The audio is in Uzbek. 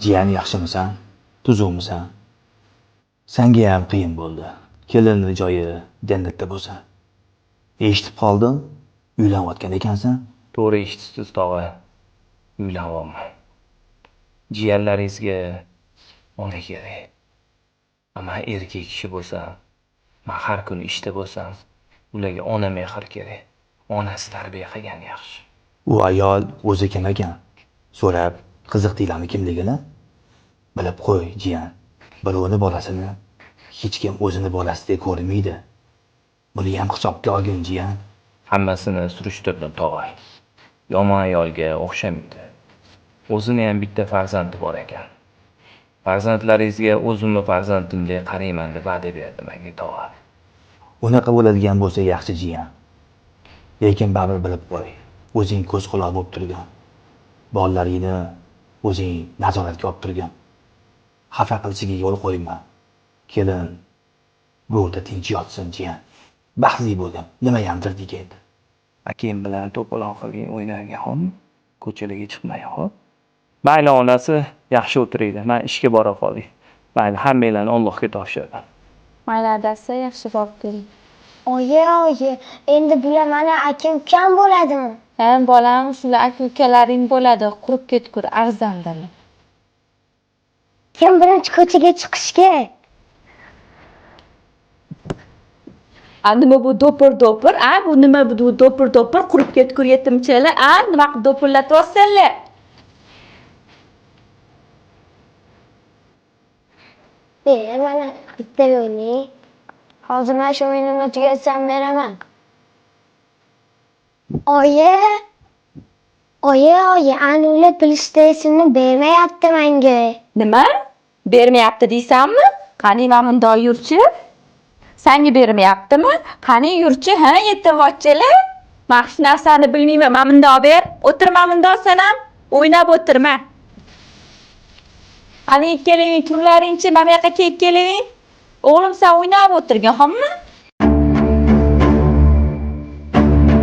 Jiyan yaxshimisan? Tuzukmisan? Senga ham qiyin bo'ldi. Kelinning joyi jannatda bo'lsa. Eshitib qoldim, uylanayotgan ekansan. To'g'ri eshitibsiz tog'a. Uylanyapman. Jiyanlaringizga ona kerak. Men erkak kishi bo'lsam, men har kuni ishda bo'lsam, ularga ona mehr kerak. Onasi tarbiya qilgan yaxshi. U ayol o'zi kim ekan? So'rab, qiziqdinglarmi kimligini? Bilib qo'y, jiyan. Birovni bolasini hech kim o'zini bolasidek ko'rmaydi. Buni ham hisobga olgin, jiyan. Hammasini surishtirdim tog'a. Yomon ayolga o'xshamaydi. O'zini ham bitta farzandi bor ekan. Farzandlaringizga o'zimni farzandimdek qarayman deb va'da berdim menga tog'a. Unaqa bo'ladigan bo'lsa yaxshi, jiyan. Lekin baribir bilib qo'y. O'zing ko'z quloq bo'lib turgan. Bolalaringni o'zing nazoratga olib turgan. Xafa qilishiga yo'l qo'yma. Kelin go'rda tinch yotsin, jiyan. Baxtli bo'ldim. Nima hamdir degandi. Akim bilan to'polon qilgan o'ynargan ko'chalarga chiqmay hop. Mayli onasi yaxshi o'tiraydi. Men ishga bora qolay. Mayli hammanglarni Allohga topshiraman. Mayli adasi yaxshi borib keling. Oyi, endi bular mana aka-ukam bo'ladimi? Ha, bolam, shular aka-ukalaring bo'ladi. Qurib ketgur, arzandimi? Kim birinchi ko'chaga chiqish kerak? Nima bu do'pir? Bu nima bu do'pir qurib ketgur yetimchalar? Nima qilib do'pirlatyapsanlar? Mana bitta yo'ling. Hozir mana shu o'yinimni tugatsam beraman. Oyi, ani ular PlayStation'ni bermayapti menga. Nima? Bermayapti deysanmi? Qani men bundoq yurchi? Senga bermayaptimi? Qani yurchi, ha, yetimvochchalar? Men hech narsani bilmayman. Men bundoq ber. O'tirma bundoq sen ham. O'ynab o'tirma. Qani ikkalang turlaringchi, mana bu yoqqa kelib keling. O'g'lim sen o'ynab o'tirgin, xo'pmi?